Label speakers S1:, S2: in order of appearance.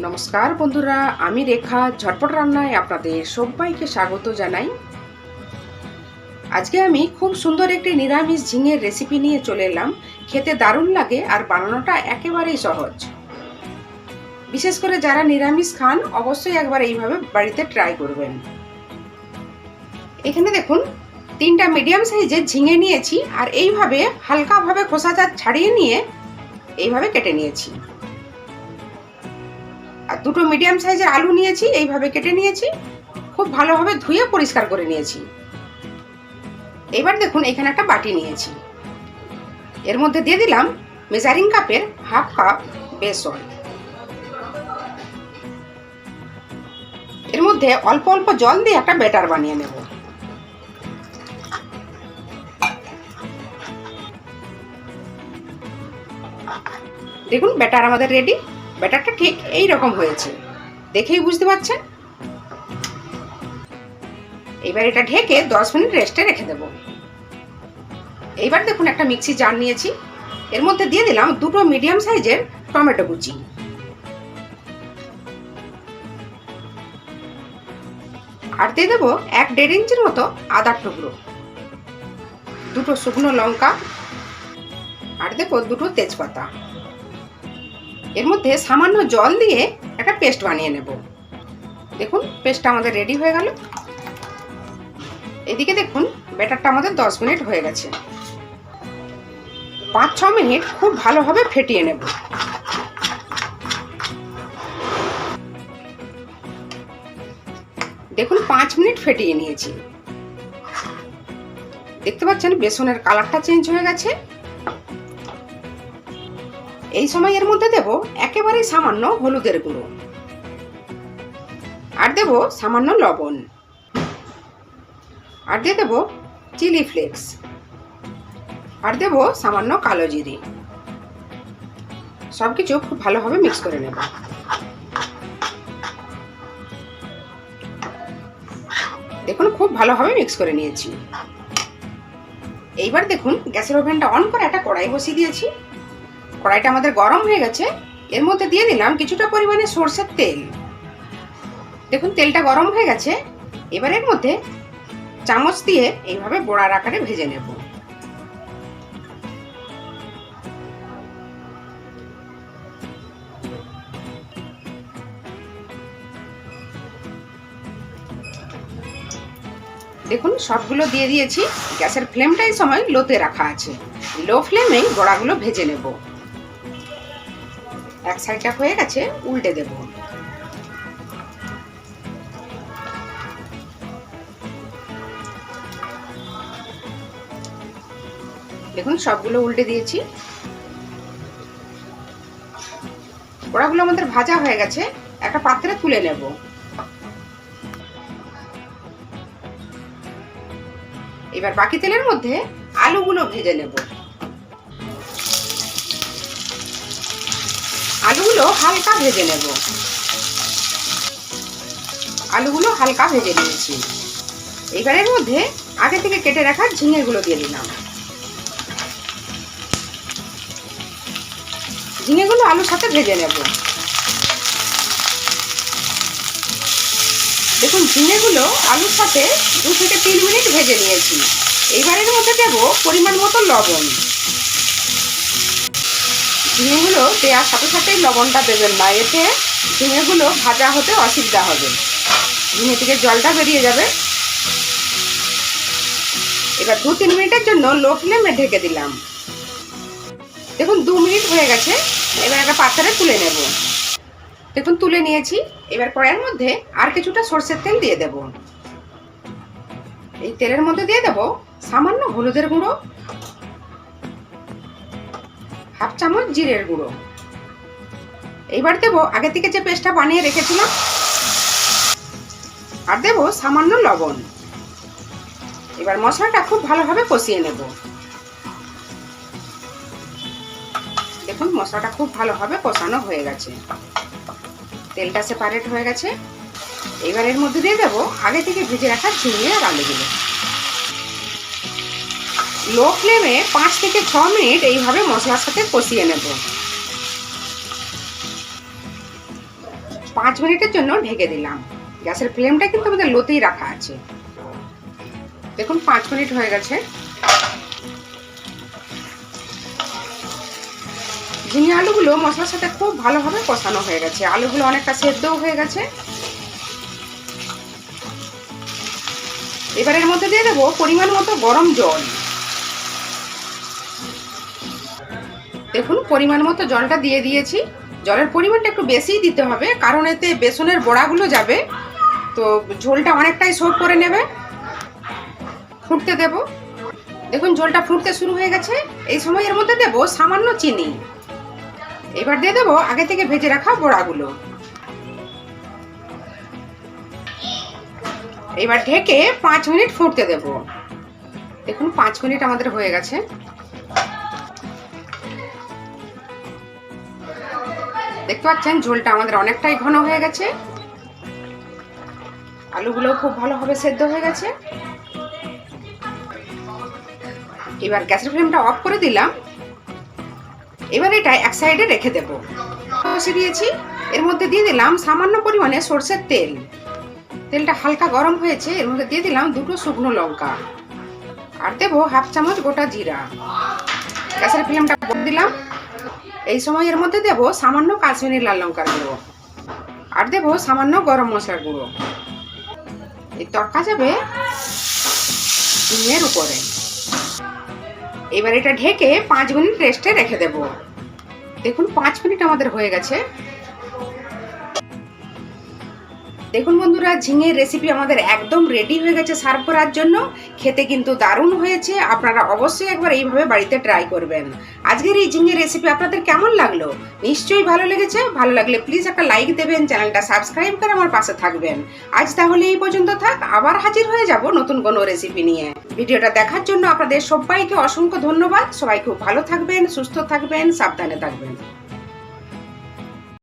S1: নমস্কার বন্ধুরা, আমি রেখা ঝটপট রান্নায় আপনাদের সবাইকে স্বাগত জানাই। আজকে আমি খুব সুন্দর একটি নিরামিষ ঝিঙের রেসিপি নিয়ে চলে এলাম। খেতে দারুণ লাগে আর বানানোটা একেবারেই সহজ। বিশেষ করে যারা নিরামিষ খান অবশ্যই একবার এইভাবে বাড়িতে ট্রাই করবেন। এখানে দেখুন 3টা মিডিয়াম সাইজের ঝিঙে নিয়েছি আর এইভাবে হালকাভাবে খোসাটা ছাড়িয়ে নিয়ে এইভাবে কেটে নিয়েছি। আর 2টো মিডিয়াম সাইজের আলু নিয়েছি, এইভাবে কেটে নিয়েছি, খুব ভালোভাবে ধুয়ে পরিষ্কার করে নিয়েছি। এবার দেখুন এখানে একটা বাটি নিয়েছি, এর মধ্যে দিয়ে দিলাম মেজারিং কাপের হাফ কাপ বেসন। এর মধ্যে অল্প অল্প জল দিয়ে একটা ব্যাটার বানিয়ে নেব। দেখুন ব্যাটার আমাদের রেডি। ব্যাটারটা ঠিক এই রকম হয়েছে, দেখেই বুঝতে পারছেন। এবার এটা ঢেকে 10 মিনিট রেস্টে রেখে দেব। এইবার দেখুন একটা মিক্সি জার নিয়েছি, এর মধ্যে দিয়ে দিলাম 2টো মিডিয়াম সাইজের টমেটো কুচি, আর দিয়ে দেবো 1-1.5 ইঞ্চির মতো আদার টুকরো, 2টো শুকনো লঙ্কা, আর দেবো 2টো তেজপাতা। এর মধ্যে সামান্য জল দিয়ে একটা পেস্ট বানিয়ে নেব। দেখুন পেস্টটা আমাদের রেডি হয়ে গেল। এদিকে দেখুন ব্যাটারটা আমাদের 10 মিনিট হয়ে গেছে। 5-6 মিনিট খুব ভালোভাবে ফেটিয়ে নেব। দেখুন 5 মিনিট ফেটিয়ে নিয়েছি। দেখতে পাচ্ছেন বেসনের কালারটা চেঞ্জ হয়ে গেছে। এই সময় এর মধ্যে দেব একেবারে সামান্য হলুদের গুঁড়ো, আর দেব সামান্য লবণ, আর দিয়ে দেব চিলি ফ্লেক্স, আর দেব সামান্য কালো জিরে। সবকিছু খুব ভালোভাবে মিক্স করে নেব। দেখুন খুব ভালোভাবে মিক্স করে নিয়েছি। এইবার দেখুন গ্যাসের ওভেনটা অন করে একটা কড়াই বসিয়ে দিয়েছি। কড়াইটা আমাদের গরম হয়ে গেছে। এর মধ্যে দিয়ে দিলাম কিছুটা পরিমাণে সরষের তেল। দেখুন তেলটা গরম হয়ে গেছে। এবার এর মধ্যে চামচ দিয়ে এইভাবে বড়ার আকারে ভেজে নেব। দেখুন সবগুলো দিয়ে দিয়েছি। গ্যাসের ফ্লেমটা এই সময় লোতে রাখা আছে। লো ফ্লেমেই বড়াগুলো ভেজে নেব। এক সাইডটা হয়ে গেছে, উল্টে দেব। দেখুন সবগুলো উল্টে দিয়েছি। বড়াগুলো আমাদের ভাজা হয়ে গেছে, একটা পাত্রে তুলে নেব। এবার বাকি তেলের মধ্যে আলুগুলো ভেজে নেব। আলুগুলো হালকা ভেজে নেব। আলুগুলো হালকা ভেজে নিয়েছি। এবার এর মধ্যে আগে থেকে কেটে রাখা ঝিঙেগুলো দিয়ে দিলাম। ঝিঙেগুলো আলুর সাথে ভেজে নেব। দেখুন ঝিঙেগুলো আলুর সাথে 2 থেকে 3 মিনিট ভেজে নিয়েছি। এইবারের মধ্যে দেব পরিমাণ মতো লবণ। ঝিঙেগুলো দেওয়ার সাথে সাথেই লবণটা দেবেন না, এতে ঝিঙেগুলো ভাজা হতে অসুবিধা হবে, ঝিঙে থেকে জলটা বেরিয়ে যাবে। এবার 2-3 মিনিটের জন্য লো ফ্লেমে ঢেকে দিলাম। দেখুন 2 মিনিট হয়ে গেছে। এবার একটা পাত্রে তুলে নেব। দেখুন তুলে নিয়েছি। এবার কড়াইয়ের মধ্যে আর কিছুটা সরষের তেল দিয়ে দেব। এই তেলের মধ্যে দিয়ে দেব সামান্য হলুদের গুঁড়ো, হাফ চামচ জিরের গুঁড়ো। এইবার দেব আগে থেকে যে পেস্টটা বানিয়ে রেখেছিলাম, আর দেব সামান্য লবণ। এবার মশলাটা খুব ভালোভাবে কষিয়ে নেব। দেখুন মশলাটা খুব ভালোভাবে কষানো হয়ে গেছে, তেলটা সেপারেট হয়ে গেছে। এবার এর মধ্যে দিয়ে দেব আগে থেকে ভেজে রাখা ঝিঙে আর আলুগুলো। লো ফ্লেমে 5 থেকে 6 মিনিট এইভাবে মশলার সাথে কষিয়ে নেব। 5 মিনিটের জন্য ঢেকে দিলাম। গ্যাসের ফ্লেমটা কিন্তু আমাদের লোতেই রাখা আছে। দেখুন 5 মিনিট হয়ে গেছে। ঝিঙে আলুগুলো মশলার সাথে খুব ভালোভাবে কষানো হয়ে গেছে, আলুগুলো অনেকটা সেদ্ধও হয়ে গেছে। এবার এর মধ্যে দিয়ে দেবো পরিমাণ মতো গরম জল। দেখুন পরিমাণ মতো জলটা দিয়ে দিয়েছি। জলের পরিমাণটা একটু বেশিই দিতে হবে, কারণ এতে বেসনের বড়াগুলো যাবে, তো ঝোলটা অনেকটাই শর্ট করে নেবে। ফুটতে দেব। দেখুন ঝোলটা ফুটতে শুরু হয়ে গেছে। এই সময় এর মধ্যে দেব সামান্য চিনি। এবার দিয়ে দেবো আগে থেকে ভেজে রাখা বড়াগুলো। এবার ঢেকে 5 মিনিট ফুটতে দেব। দেখুন 5 মিনিট আমাদের হয়ে গেছে। দেখতে পাচ্ছেন ঝোলটা আমাদের অনেকটাই ঘন হয়ে গেছে, আলুগুলো খুব ভালোভাবে সেদ্ধ হয়ে গেছে। এবার গ্যাসের ফ্লেমটা অফ করে দিলাম। এবার এটা এক সাইডে রেখে দেব। বসিয়ে দিয়েছি। এর মধ্যে দিয়ে দিলাম সামান্য পরিমাণে সরষের তেল। তেলটা হালকা গরম হয়েছে, এর মধ্যে দিয়ে দিলাম 2টো শুকনো লঙ্কা আর দেবো 1/2 চামচ গোটা জিরা। গ্যাসের ফ্লেমটা বন্ধ দিলাম। এই সময় এর মধ্যে দেবো সামান্য কাশ্মীরি লাল লঙ্কার গুঁড়ো আর দেবো সামান্য গরম মশলার গুঁড়ো। এই তড়কা যাবে ঝিঙের উপরে। এবার এটা ঢেকে 5 মিনিট রেস্টে রেখে দেব। দেখুন 5 মিনিট আমাদের হয়ে গেছে। দেখুন বন্ধুরা, ঝিঙের রেসিপি আমাদের একদম রেডি হয়ে গেছে সার্ভ করার জন্য। খেতে কিন্তু দারুণ হয়েছে। আপনারা অবশ্যই একবার এইভাবে বাড়িতে ট্রাই করবেন। আজকের এই ঝিঙের রেসিপি আপনাদের কেমন লাগলো? নিশ্চয়ই ভালো লেগেছে। ভালো লাগলে প্লিজ একটা লাইক দেবেন, চ্যানেলটা সাবস্ক্রাইব করে আমার পাশে থাকবেন। আজ তাহলে এই পর্যন্ত থাক, আবার হাজির হয়ে যাব নতুন কোনো রেসিপি নিয়ে। ভিডিওটা দেখার জন্য আপনাদের সবাইকে অসংখ্য ধন্যবাদ। সবাই খুব ভালো থাকবেন, সুস্থ থাকবেন, সাবধানে থাকবেন।